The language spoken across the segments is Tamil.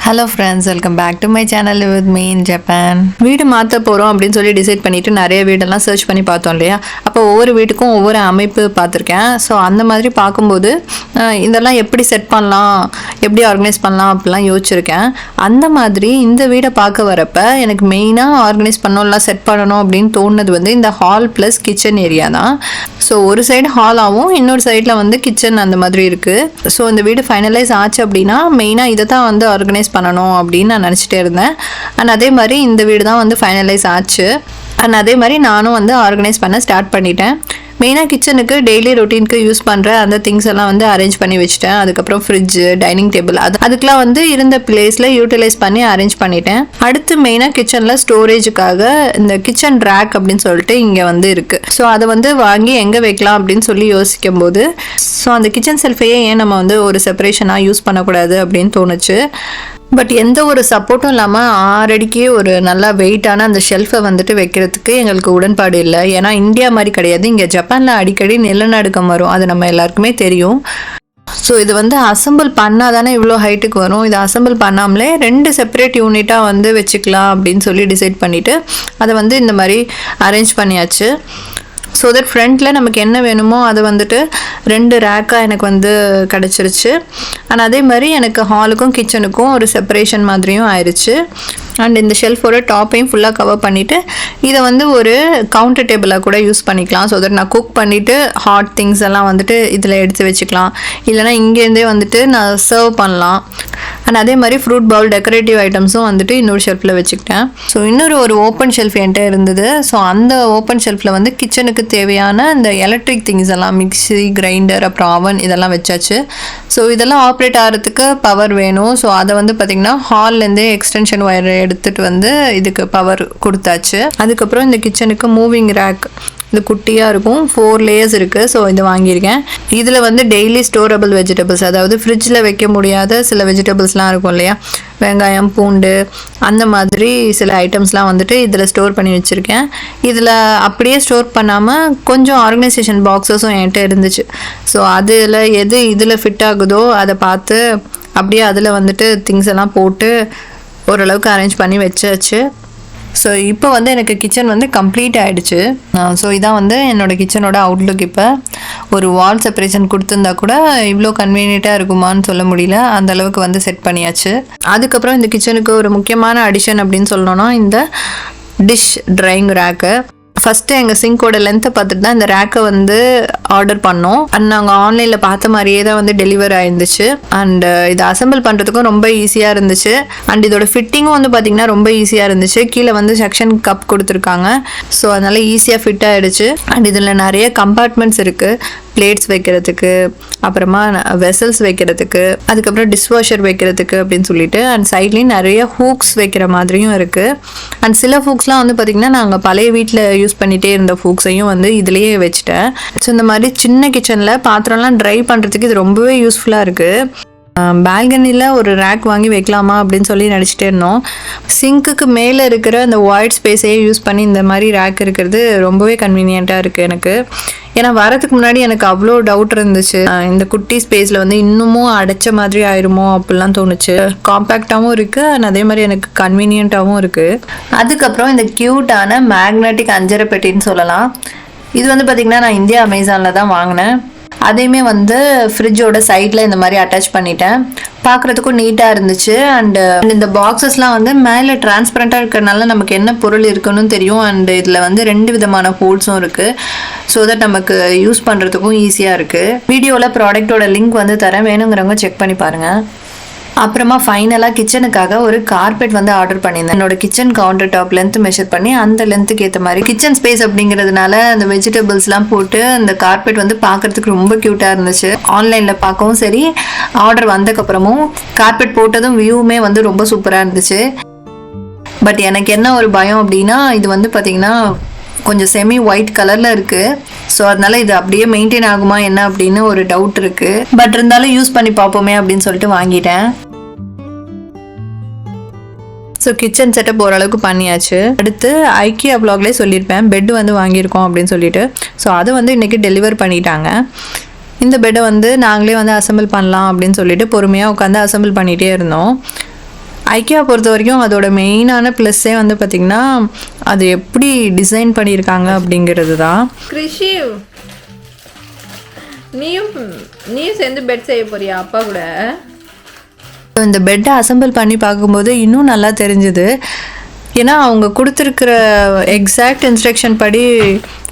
Hello friends, welcome back to my channel with me in Japan. வீடு மாற்ற போகிறோம் அப்படின்னு சொல்லி டிசைட் பண்ணிவிட்டு நிறைய வீடெல்லாம் சர்ச் பண்ணி பார்த்தோம் இல்லையா. அப்போ ஒவ்வொரு வீட்டுக்கும் ஒவ்வொரு அமைப்பு பார்த்துருக்கேன். ஸோ அந்த மாதிரி பார்க்கும்போது இதெல்லாம் எப்படி செட் பண்ணலாம், எப்படி ஆர்கனைஸ் பண்ணலாம் அப்படிலாம் யோசிச்சிருக்கேன். அந்த மாதிரி இந்த வீடை பார்க்க வரப்ப எனக்கு மெயினாக ஆர்கனைஸ் பண்ணணும் இல்லை செட் பண்ணணும் அப்படின்னு தோணுது வந்து இந்த ஹால் ப்ளஸ் கிச்சன் ஏரியா தான். ஸோ ஒரு சைடு ஹாலாகவும் இன்னொரு சைடில் வந்து கிச்சன் அந்த மாதிரி இருக்குது. ஸோ இந்த வீடு ஃபைனலைஸ் ஆச்சு அப்படின்னா மெயினாக இதை தான் வந்து ஆர்கனைஸ் பண்ணணும் அப்படின்னு நான் நினச்சிட்டே இருந்தேன். அண்ட் அதே மாதிரி இந்த வீடு தான் வந்து ஃபைனலைஸ் ஆச்சு. அண்ட் அதே மாதிரி நானும் வந்து ஆர்கனைஸ் பண்ண ஸ்டார்ட் பண்ணிட்டேன். மெயினாக கிச்சனுக்கு டெய்லி ரொட்டீனுக்கு யூஸ் பண்ணுற அந்த திங்ஸ் எல்லாம் வந்து அரேஞ்ச் பண்ணி வச்சுட்டேன். அதுக்கப்புறம் ஃப்ரிட்ஜு, டைனிங் டேபிள் அதுக்கெலாம் வந்து இருந்த பிளேஸில் யூட்டிலைஸ் பண்ணி அரேஞ்ச் பண்ணிட்டேன். அடுத்து மெயினாக கிச்சனில் ஸ்டோரேஜுக்காக இந்த கிச்சன் ரேக் அப்படின்னு சொல்லிட்டு இங்கே வந்து இருக்குது. ஸோ அதை வந்து வாங்கி எங்கே வைக்கலாம் அப்படின்னு சொல்லி யோசிக்கும் போது ஸோ அந்த கிச்சன் செல்ஃபையே ஏன் நம்ம வந்து ஒரு செப்பரேஷனாக யூஸ் பண்ணக்கூடாது அப்படின்னு தோணுச்சு. பட் எந்த ஒரு சப்போர்ட்டும் இல்லாமல் 6 அடிக்கு ஒரு நல்லா வெயிட்டான அந்த ஷெல்ஃபை வந்துட்டு வைக்கிறதுக்கு எங்களுக்கு உடன்பாடு இல்லை. ஏன்னா இந்தியா மாதிரி கிடையாது, இங்கே ஜப்பானில் அடிக்கடி நிலநடுக்கம் வரும், அது நம்ம எல்லாருக்குமே தெரியும். ஸோ இது வந்து அசம்பிள் பண்ணால் தானே இவ்வளோ ஹைட்டுக்கு வரும். இதை அசம்பிள் பண்ணாமலே 2 செப்பரேட் யூனிட்டாக வந்து வச்சுக்கலாம் அப்படின்னு சொல்லி டிசைட் பண்ணிவிட்டு அதை வந்து இந்த மாதிரி அரேஞ்ச் பண்ணியாச்சு. ஸோ தட் ஃப்ரண்ட்டில் நமக்கு என்ன வேணுமோ அதை வந்துட்டு 2 ரேக்காக எனக்கு வந்து கிடச்சிருச்சு. அண்ட் அதே மாதிரி எனக்கு ஹாலுக்கும் கிச்சனுக்கும் ஒரு செப்பரேஷன் மாதிரியும் ஆயிடுச்சு. அண்ட் இந்த ஷெல்ஃபோட டாப்பையும் ஃபுல்லாக கவர் பண்ணிவிட்டு இதை வந்து ஒரு கவுண்டர் டேபிளாக கூட யூஸ் பண்ணிக்கலாம். ஸோ தட் நான் குக் பண்ணிவிட்டு ஹாட் திங்ஸ் எல்லாம் வந்துட்டு இதில் எடுத்து வச்சுக்கலாம், இல்லைனா இங்கேருந்தே வந்துட்டு நான் சர்வ் பண்ணலாம். அண்ட் அதே மாதிரி ஃப்ரூட் பவுல், டெக்கரேட்டிவ் ஐட்டம்ஸும் வந்துட்டு இன்னொரு ஷெல்ஃபில் வச்சுக்கிட்டேன். ஸோ இன்னொரு ஒரு ஓப்பன் ஷெல்ஃப் என்கிட்ட இருந்தது. ஸோ அந்த ஓப்பன் ஷெல்ஃபில் வந்து கிச்சனுக்கு தேவையான இந்த எலக்ட்ரிக் திங்ஸ் எல்லாம், மிக்ஸி, கிரைண்டர், அப்புறம் அவன் இதெல்லாம் வச்சாச்சு. ஸோ இதெல்லாம் ஆப்ரேட் ஆகிறதுக்கு பவர் வேணும். ஸோ அதை வந்து பார்த்திங்கன்னா ஹால்லேருந்தே எக்ஸ்டென்ஷன் ஒயர் எடுத்துகிட்டு வந்து இதுக்கு பவர் கொடுத்தாச்சு. அதுக்கப்புறம் இந்த கிச்சனுக்கு மூவிங் ரேக், இது குட்டியாக இருக்கும், 4 லேயர்ஸ் இருக்குது. ஸோ இது வாங்கியிருக்கேன். இதில் வந்து டெய்லி ஸ்டோரபிள் வெஜிடபிள்ஸ், அதாவது ஃப்ரிட்ஜில் வைக்க முடியாத சில வெஜிடபிள்ஸ்லாம் இருக்கும் இல்லையா, வெங்காயம், பூண்டு, அந்த மாதிரி சில ஐட்டம்ஸ்லாம் வந்துட்டு இதில் ஸ்டோர் பண்ணி வச்சுருக்கேன். இதில் அப்படியே ஸ்டோர் பண்ணாமல் கொஞ்சம் ஆர்கனைசேஷன் பாக்ஸஸும் என்கிட்ட இருந்துச்சு. ஸோ அதில் எது இதில் ஃபிட் ஆகுதோ அதை பார்த்து அப்படியே அதில் வந்துட்டு திங்ஸ் எல்லாம் போட்டு ஓரளவுக்கு அரேஞ்ச் பண்ணி வச்சாச்சு. ஸோ இப்போ வந்து எனக்கு கிச்சன் வந்து கம்ப்ளீட் ஆகிடுச்சு. ஸோ இதான் வந்து என்னோடய கிச்சனோட அவுட்லுக். இப்போ ஒரு வால் செப்பரேஷன் கொடுத்துருந்தா கூட இவ்வளோ கன்வீனியண்ட்டாக இருக்குமான்னு சொல்ல முடியல, அந்தளவுக்கு வந்து செட் பண்ணியாச்சு. அதுக்கப்புறம் இந்த கிச்சனுக்கு ஒரு முக்கியமான அடிஷன் அப்படின்னு சொல்லணும்னா இந்த டிஷ் ட்ரையிங் ரேக்கு. ஃபஸ்ட்டு எங்கள் சிங்கோட லென்த்தை பார்த்துட்டு தான் இந்த ரேக்கை வந்து ஆர்டர் பண்ணோம். அண்ட் நாங்கள் ஆன்லைனில் பார்த்த மாதிரியே தான் வந்து டெலிவர் ஆயிருந்துச்சு. அண்டு இதை அசம்பிள் பண்ணுறதுக்கும் ரொம்ப ஈஸியாக இருந்துச்சு. அண்ட் இதோட ஃபிட்டிங்கும் வந்து பார்த்திங்கன்னா ரொம்ப ஈஸியாக இருந்துச்சு. கீழே வந்து செக்ஷன் கப் கொடுத்துருக்காங்க. ஸோ அதனால் ஈஸியாக ஃபிட் ஆகிடுச்சு. அண்ட் இதில் நிறைய கம்பார்ட்மெண்ட்ஸ் இருக்குது, பிளேட்ஸ் வைக்கிறதுக்கு, அப்புறமா வெசல்ஸ் வைக்கிறதுக்கு, அதுக்கப்புறம் டிஷ்வாஷர் வைக்கிறதுக்கு அப்படின்னு சொல்லிட்டு. அண்ட் சைட்லேயும் நிறைய ஹூக்ஸ் வைக்கிற மாதிரியும் இருக்குது. அண்ட் சில ஹூக்ஸ்லாம் வந்து பார்த்திங்கன்னா நாங்கள் பழைய வீட்டில் யூஸ் பண்ணிகிட்டே இருந்த ஹூக்ஸையும் வந்து இதுலேயே வச்சுட்டேன். ஸோ இந்த மாதிரி சின்ன கிச்சனில் பாத்திரம்லாம் ட்ரை பண்ணுறதுக்கு இது ரொம்பவே யூஸ்ஃபுல்லாக இருக்குது. பால்கனியில் ஒரு ரேக் வாங்கி வைக்கலாமா அப்படின்னு சொல்லி நினச்சிட்டே இருந்தோம். சிங்க்குக்கு மேலே இருக்கிற அந்த வாய்ட் ஸ்பேஸையே யூஸ் பண்ணி இந்த மாதிரி ரேக் இருக்கிறது ரொம்பவே கன்வீனியண்ட்டாக இருக்குது எனக்கு. ஏன்னா வரதுக்கு முன்னாடி எனக்கு அவ்வளோ டவுட் இருந்துச்சு, இந்த குட்டி ஸ்பேஸில் வந்து இன்னமும் அடைச்ச மாதிரி ஆயிருமோ அப்படிலாம் தோணுச்சு. காம்பேக்டாகவும் இருக்குது அண்ட் அதே மாதிரி எனக்கு கன்வீனியண்ட்டாகவும் இருக்குது. அதுக்கப்புறம் இந்த க்யூட்டான மேக்னெட்டிக் அஞ்சரை பெட்டின்னு சொல்லலாம். இது வந்து பார்த்திங்கன்னா நான் இந்தியா அமேசானில் தான் வாங்கினேன். அதையுமே வந்து ஃப்ரிட்ஜோட சைடில் இந்த மாதிரி அட்டாச் பண்ணிட்டேன். பார்க்குறதுக்கும் நீட்டாக இருந்துச்சு. அண்டு இந்த பாக்ஸஸ்லாம் வந்து மேலே டிரான்ஸ்பரண்ட்டாக இருக்கிறதுனால நமக்கு என்ன பொருள் இருக்குன்னு தெரியும். அண்டு இதில் வந்து 2 விதமான ஹோல்ஸும் இருக்குது. ஸோ தட் நமக்கு யூஸ் பண்ணுறதுக்கும் ஈஸியாக இருக்குது. வீடியோவில் ப்ராடக்டோட லிங்க் வந்து தரேன், வேணுங்கிறவங்க செக் பண்ணி பாருங்கள். அப்புறமா ஃபைனலாக கிச்சனுக்காக ஒரு கார்பெட் வந்து ஆர்டர் பண்ணியிருந்தேன். என்னோட kitchen counter top length measure பண்ணி அந்த லென்த்துக்கு ஏற்ற மாதிரி கிச்சன் ஸ்பேஸ் அப்படிங்கிறதுனால அந்த வெஜிடபிள்ஸ்லாம் போட்டு அந்த கார்பெட் வந்து பார்க்குறதுக்கு ரொம்ப க்யூட்டாக இருந்துச்சு. ஆன்லைனில் பார்க்கவும் சரி, ஆர்டர் வந்ததுக்கப்புறமும் கார்பெட் போட்டதும் வியூவுமே வந்து ரொம்ப சூப்பராக இருந்துச்சு. பட் எனக்கு என்ன ஒரு பயம் அப்படின்னா, இது வந்து பார்த்திங்கன்னா கொஞ்சம் செமி ஒயிட் கலரில் இருக்குது. ஸோ அதனால் இது அப்படியே மெயின்டைன் ஆகுமா என்ன அப்படின்னு ஒரு டவுட் இருக்குது. பட் இருந்தாலும் யூஸ் பண்ணி பார்ப்போமே அப்படின்னு சொல்லிட்டு வாங்கிட்டேன். ஸோ கிச்சன் செட்டப் ஓரளவுக்கு பண்ணியாச்சு. அடுத்து ஐக்கியா வ்ளாக்லேயே சொல்லியிருப்பேன் பெட் வந்து வாங்கியிருக்கோம் அப்படின்னு சொல்லிட்டு. ஸோ அதை வந்து இன்றைக்கி டெலிவர் பண்ணிட்டாங்க. இந்த பெட்டை வந்து நாங்களே வந்து அசம்பிள் பண்ணலாம் அப்படின்னு சொல்லிட்டு பொறுமையாக உட்காந்து அசம்பிள் பண்ணிகிட்டே இருந்தோம். ஐக்கியா பொறுத்த வரைக்கும் அதோட மெயினான ப்ளஸ்ஸே வந்து பார்த்திங்கன்னா அது எப்படி டிசைன் பண்ணியிருக்காங்க அப்படிங்கிறது தான். கிருஷி, நீயும் சேர்ந்து பெட் செய்ய போறியா அப்பா கூட? இந்த பெட்டை அசம்பிள் பண்ணி பார்க்கும்போது இன்னும் நல்லா தெரிஞ்சுது. ஏன்னா அவங்க கொடுத்துருக்கிற எக்ஸாக்ட் இன்ஸ்ட்ரக்ஷன் படி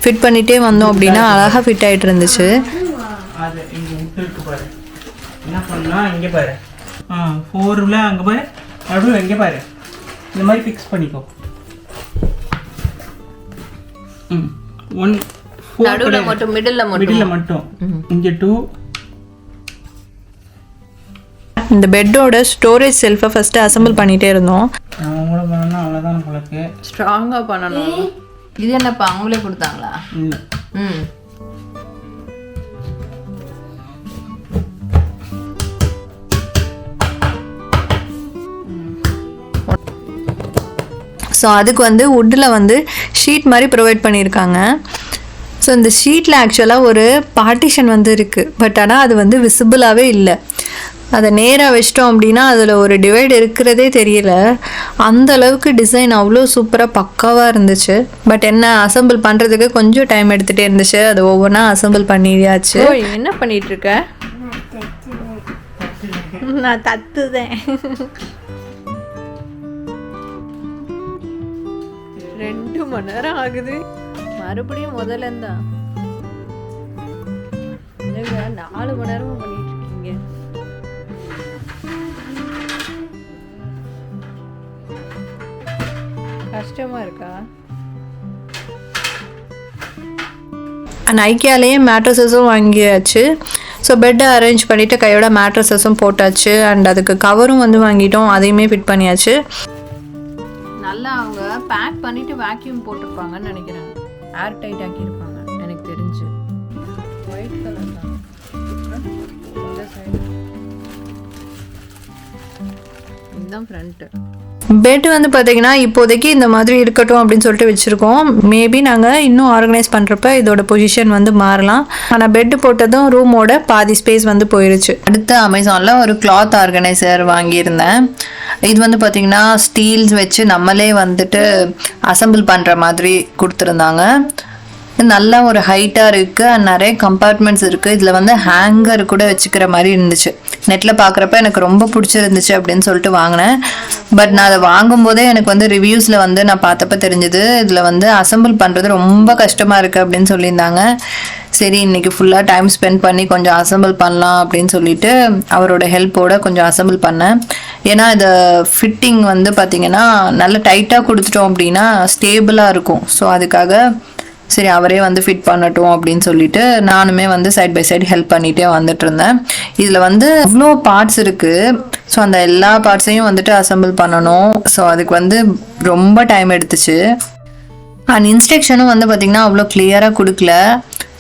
ஃபிட் பண்ணிகிட்டே வந்தோம் அப்படின்னா அழகாக ஃபிட் ஆகிட்டு இருந்துச்சு. என்ன பண்ணால் இங்கே பாரு, 4ல் அங்கே பாரு, நடுவில் எங்கே பாரு, இந்த மாதிரி ஃபிக்ஸ் பண்ணிக்கோ. 1 நடுவில் மட்டும், மிடில் மட்டும் இங்கே 2. இந்த பெட்டோட ஸ்டோரேஜ் செல்ஃபை ஃபஸ்ட்டு அசம்பிள் பண்ணிகிட்டே இருந்தோம். அவங்கள பண்ணணும், அவ்வளோதான் உங்களுக்கு ஸ்ட்ராங்காக பண்ணணும். இது என்னப்பா அவங்களே கொடுத்தாங்களா? இல்லை. ஸோ அதுக்கு வந்து வுட்டில் வந்து ஷீட் மாதிரி ப்ரொவைட் பண்ணியிருக்காங்க. ஸோ இந்த ஷீட்டில் ஆக்சுவலாக ஒரு பார்ட்டிஷன் வந்து இருக்குது. பட் ஆனால் அது வந்து விசிபிளாகவே இல்லை. அதை நேராக வச்சிட்டோம் அப்படின்னா அதில் ஒரு டிவைட் இருக்கிறதே தெரியல. அந்த அளவுக்கு டிசைன் அவ்வளோ சூப்பராக பக்காவாக இருந்துச்சு. பட் என்ன அசம்பிள் பண்ணுறதுக்கு கொஞ்சம் டைம் எடுத்துகிட்டே இருந்துச்சு. அது ஒவ்வொன்றா அசம்பிள் பண்ணியாச்சு. என்ன பண்ணிகிட்ருக்க? நான் தத்துதேன். 2 மணி நேரம் ஆகுது. மறுபடியும் முதல்ல இருந்தா 4 மணி நேரமும் பண்ணிட்டு இருக்கீங்க. கஷ்டமா இருக்கா? அண்ட் ஐக்கியாலேயே மேட்ரஸஸும் வாங்கியாச்சு. ஸோ பெட்டை அரேஞ்ச் பண்ணிவிட்டு கையோட மேட்ரஸஸும் போட்டாச்சு. அண்ட் அதுக்கு கவரும் வந்து வாங்கிட்டோம், அதையுமே ஃபிட் பண்ணியாச்சு. நல்லா அவங்க பேக் பண்ணிட்டு வேக்யூம் போட்டிருப்பாங்கன்னு நினைக்கிறேன். ஏர் டைட் ஆக்கியிருப்பாங்க எனக்கு தெரிஞ்சு. ஒயிட் கலர் தான் இந்த சைடு. இதுதான் ஃப்ரண்ட்டு. பெட் வந்து பார்த்தீங்கன்னா இப்போதைக்கு இந்த மாதிரி இருக்கட்டும் அப்படின்னு சொல்லிட்டு வச்சுருக்கோம். மேபி நாங்கள் இன்னும் ஆர்கனைஸ் பண்ணுறப்ப இதோட பொசிஷன் வந்து மாறலாம். ஆனால் பெட்டு போட்டதும் ரூமோட பாதி ஸ்பேஸ் வந்து போயிடுச்சு. அடுத்து அமேசானில் ஒரு கிளாத் ஆர்கனைசர் வாங்கியிருந்தேன். இது வந்து பார்த்திங்கன்னா ஸ்டீல்ஸ் வச்சு நம்மளே வந்துட்டு அசம்பிள் பண்ணுற மாதிரி கொடுத்துருந்தாங்க. நல்லா ஒரு ஹைட்டாக இருக்குது, நிறைய கம்பார்ட்மெண்ட்ஸ் இருக்குது. இதில் வந்து ஹேங்கர் கூட வச்சுக்கிற மாதிரி இருந்துச்சு. நெட்டில் பார்க்குறப்ப எனக்கு ரொம்ப பிடிச்சிருந்துச்சு அப்படின்னு சொல்லிட்டு வாங்கினேன். பட் நான் அதை வாங்கும்போதே எனக்கு வந்து ரிவ்யூஸில் வந்து நான் பார்த்தப்ப தெரிஞ்சுது இதில் வந்து அசம்பிள் பண்ணுறது ரொம்ப கஷ்டமாக இருக்குது அப்படின்னு சொல்லியிருந்தாங்க. சரி இன்றைக்கி ஃபுல்லாக டைம் ஸ்பெண்ட் பண்ணி கொஞ்சம் அசம்பிள் பண்ணலாம் அப்படின்னு சொல்லிட்டு அவரோட ஹெல்ப்போட கொஞ்சம் அசம்பிள் பண்ணேன். ஏன்னா இதை ஃபிட்டிங் வந்து பார்த்திங்கன்னா நல்லா டைட்டாக கொடுத்துட்டோம் அப்படின்னா ஸ்டேபிளாக இருக்கும். ஸோ அதுக்காக சரி அவரே வந்து ஃபிட் பண்ணட்டும் அப்படின்னு சொல்லிட்டு நானுமே வந்து சைட் பை சைடு ஹெல்ப் பண்ணிகிட்டே வந்துட்டு இருந்தேன். இதில் வந்து அவ்வளோ பார்ட்ஸ் இருக்குது. ஸோ அந்த எல்லா பார்ட்ஸையும் வந்துட்டு அசம்பிள் பண்ணணும். ஸோ அதுக்கு வந்து ரொம்ப டைம் எடுத்துச்சு. அண்ட் இன்ஸ்ட்ரக்ஷனும் வந்து பார்த்திங்கன்னா அவ்வளோ கிளியராக கொடுக்கல.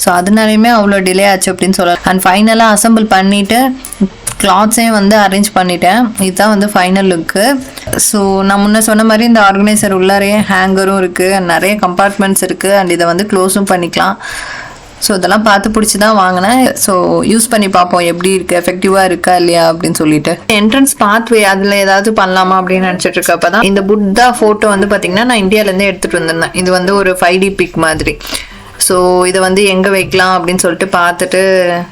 ஸோ அதனாலையுமே அவ்வளோ டிலே ஆச்சு அப்படின்னு சொல்லலாம். அண்ட் ஃபைனலாக அசம்பிள் பண்ணிவிட்டு கிளாத்ஸையும் வந்து அரேஞ்ச் பண்ணிட்டேன். இதுதான் வந்து ஃபைனல் லுக்கு. ஸோ நான் முன்ன சொன்ன மாதிரி இந்த ஆர்கனைசர் உள்ளாரே ஹேங்கரும் இருக்குது, நிறைய கம்பார்ட்மெண்ட்ஸ் இருக்குது. அண்ட் இதை வந்து க்ளோஸும் பண்ணிக்கலாம். ஸோ இதெல்லாம் பார்த்து பிடிச்சி தான் வாங்கினேன். ஸோ யூஸ் பண்ணி பார்ப்போம் எப்படி இருக்குது, எஃபெக்டிவாக இருக்கா இல்லையா அப்படின்னு சொல்லிட்டு. என்ட்ரன்ஸ் பாத்வே அதில் ஏதாவது பண்ணலாமா அப்படின்னு நினச்சிட்டு இருக்கப்போ தான் இந்த புத்தா ஃபோட்டோ வந்து பார்த்திங்கன்னா நான் இந்தியாவிலேருந்தே எடுத்துகிட்டு வந்திருந்தேன். இது வந்து ஒரு 5D பிக் மாதிரி. ஸோ இதை வந்து எங்கே வைக்கலாம் அப்படின்னு சொல்லிட்டு பார்த்துட்டு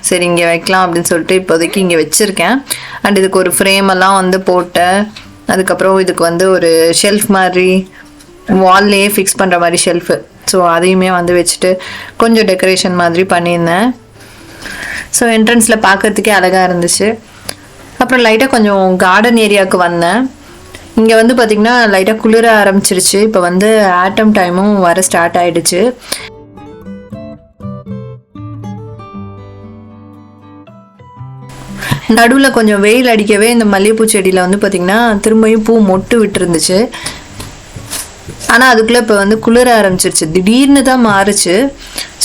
சரி இங்கே வைக்கலாம் அப்படின்னு சொல்லிட்டு இப்போதைக்கு இங்கே வச்சுருக்கேன். அண்ட் இதுக்கு ஒரு ஃப்ரேமெல்லாம் வந்து போட்டேன். அதுக்கப்புறம் இதுக்கு வந்து ஒரு ஷெல்ஃப் மாதிரி வால்லையே ஃபிக்ஸ் பண்ணுற மாதிரி ஷெல்ஃபு. ஸோ அதையுமே வந்து வச்சுட்டு கொஞ்சம் டெக்கரேஷன் மாதிரி பண்ணியிருந்தேன். ஸோ என்ட்ரன்ஸில் பார்க்கறதுக்கே அழகாக இருந்துச்சு. அப்புறம் லைட்டாக கொஞ்சம் கார்டன் ஏரியாவுக்கு வந்தேன். இங்கே வந்து பார்த்திங்கன்னா லைட்டாக குளிர ஆரம்பிச்சிருச்சு. இப்போ வந்து ஆட்டம் டைமும் வர ஸ்டார்ட் ஆகிடுச்சு. நடுவில் கொஞ்சம் வெயில் அடிக்கவே இந்த மல்லிகைப்பூ செடியில் வந்து பார்த்திங்கன்னா திரும்பியும் பூ மொட்டு விட்டுருந்துச்சு. ஆனால் அதுக்குள்ளே இப்போ வந்து குளிர ஆரம்பிச்சிருச்சு. திடீர்னு தான் மாறுச்சு.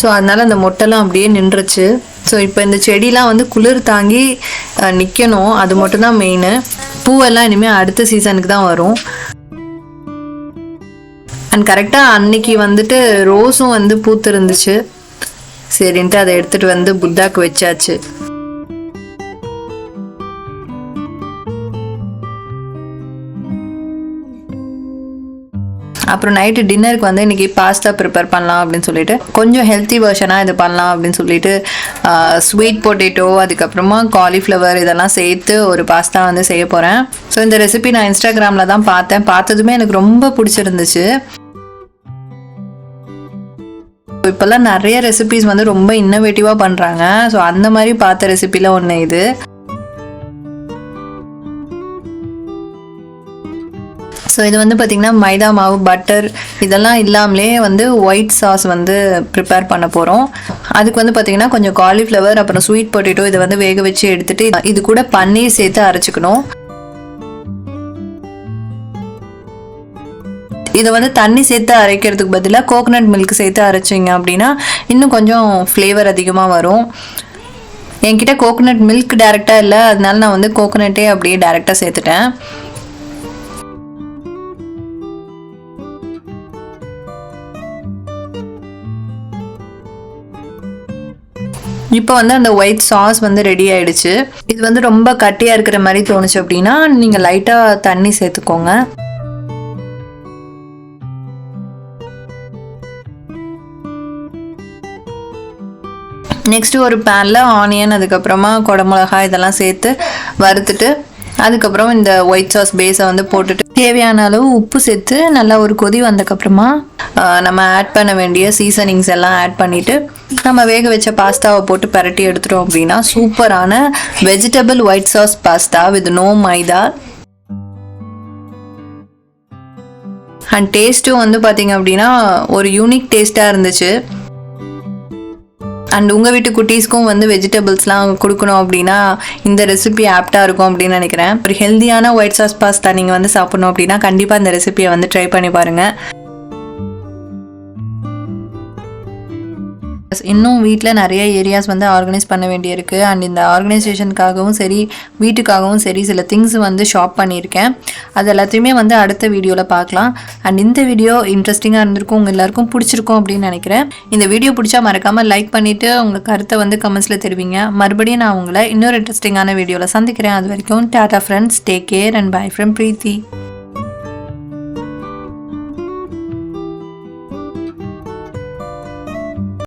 ஸோ அதனால் அந்த மொட்டெல்லாம் அப்படியே நின்றுச்சு. ஸோ இப்போ இந்த செடிலாம் வந்து குளிர் தாங்கி நிற்கணும். அது மட்டும்தான் மெயின். பூவெல்லாம் இனிமேல் அடுத்த சீசனுக்கு தான் வரும். அண்ட் கரெக்டாக அன்னைக்கு வந்துட்டு ரோஸும் வந்து பூத்து இருந்துச்சு. சரின்ட்டு அதை எடுத்துகிட்டு வந்து புத்தாக்கு வச்சாச்சு. அப்புறம் நைட்டு டின்னருக்கு வந்து இன்றைக்கி பாஸ்தா ப்ரிப்பேர் பண்ணலாம் அப்படின்னு சொல்லிட்டு கொஞ்சம் ஹெல்த்தி வெர்ஷனாக இது பண்ணலாம் அப்படின்னு சொல்லிட்டு ஸ்வீட் பொட்டேட்டோ அதுக்கப்புறமா காலிஃப்ளவர் இதெல்லாம் சேர்த்து ஒரு பாஸ்தா வந்து செய்ய போகிறேன். ஸோ இந்த ரெசிபி நான் இன்ஸ்டாகிராமில் தான் பார்த்ததுமே எனக்கு ரொம்ப பிடிச்சிருந்துச்சு. இப்போல்லாம் நிறைய ரெசிபிஸ் வந்து ரொம்ப இன்னோவேட்டிவாக பண்ணுறாங்க. ஸோ அந்த மாதிரி பார்த்த ரெசிபியில் ஒன்று இது. ஸோ இது வந்து பார்த்திங்கன்னா மைதா மாவு, பட்டர் இதெல்லாம் இல்லாமலே வந்து ஒயிட் சாஸ் வந்து ப்ரிப்பேர் பண்ண போகிறோம். அதுக்கு வந்து பார்த்திங்கன்னா கொஞ்சம் காலிஃப்ளவர் அப்புறம் ஸ்வீட் பொட்டேட்டோ இதை வந்து வேக வச்சு எடுத்துகிட்டு இது கூட பன்னீர் சேர்த்து அரைச்சிக்கணும். இதை வந்து தண்ணி சேர்த்து அரைக்கிறதுக்கு பதிலாக கோகோனட் மில்க் சேர்த்து அரைச்சிங்க அப்படின்னா இன்னும் கொஞ்சம் ஃப்ளேவர் அதிகமாக வரும். என்கிட்ட கோகோனட் மில்க் டைரெக்டாக இல்லை, அதனால நான் வந்து கோகோனட்டே அப்படியே டைரெக்டாக சேர்த்துட்டேன். இப்போ வந்து அந்த ஒயிட் சாஸ் வந்து ரெடி ஆயிடுச்சு. இது வந்து ரொம்ப கட்டியாக இருக்கிற மாதிரி தோணுச்சு அப்படின்னா நீங்கள் லைட்டாக தண்ணி சேர்த்துக்கோங்க. நெக்ஸ்ட்டு ஒரு பேனில் ஆனியன் அதுக்கப்புறமா குடமிளகாய் இதெல்லாம் சேர்த்து வறுத்துட்டு அதுக்கப்புறம் இந்த ஒயிட் சாஸ் பேஸை வந்து போட்டுட்டு தேவையான அளவு உப்பு சேர்த்து நல்லா ஒரு கொதி வந்ததுக்கப்புறமா நம்ம ஆட் பண்ண வேண்டிய சீசனிங்ஸ் எல்லாம் ஆட் பண்ணிவிட்டு நம்ம வேக வச்ச பாஸ்தாவை போட்டு பரட்டி எடுத்துட்டோம் அப்படின்னா சூப்பரான vegetable white sauce pasta with no maida. And டேஸ்ட்டும் வந்து பார்த்திங்க அப்படின்னா ஒரு யூனிக் டேஸ்ட்டாக இருந்துச்சு. அண்ட் உங்கள் வீட்டு குட்டீஸ்க்கும் வந்து வெஜிடபிள்ஸ்லாம் கொடுக்கணும் அப்படின்னா இந்த ரெசிபி ஆப்டாக இருக்கும் அப்படின்னு நினைக்கிறேன். ஒரு ஹெல்த்தியான ஒயிட் சாஸ் பாஸ்தா நீங்கள் வந்து சாப்பிடணும் அப்படின்னா கண்டிப்பாக இந்த ரெசிபியை வந்து ட்ரை பண்ணி பாருங்கள். இன்னும் வீட்டில் நிறைய ஏரியாஸ் வந்து ஆர்கனைஸ் பண்ண வேண்டியிருக்கு. அண்ட் இந்த ஆர்கனைசேஷனுக்காகவும் சரி வீட்டுக்காகவும் சரி சில திங்ஸ் வந்து ஷாப் பண்ணியிருக்கேன். அது எல்லாத்தையுமே வந்து அடுத்த வீடியோவில் பார்க்கலாம். அண்ட் இந்த வீடியோ இன்ட்ரெஸ்டிங்காக இருந்திருக்கும், உங்கள் எல்லாருக்கும் பிடிச்சிருக்கும் அப்படின்னு நினைக்கிறேன். இந்த வீடியோ பிடிச்சா மறக்காமல் லைக் பண்ணிவிட்டு உங்கள் கருத்தை வந்து கமெண்ட்ஸில் தெரிவிங்க. மறுபடியும் நான் உங்களை இன்னொரு இன்ட்ரெஸ்டிங்கான வீடியோவில் சந்திக்கிறேன். அது வரைக்கும் டாடா friends, take care and bye from Preethi.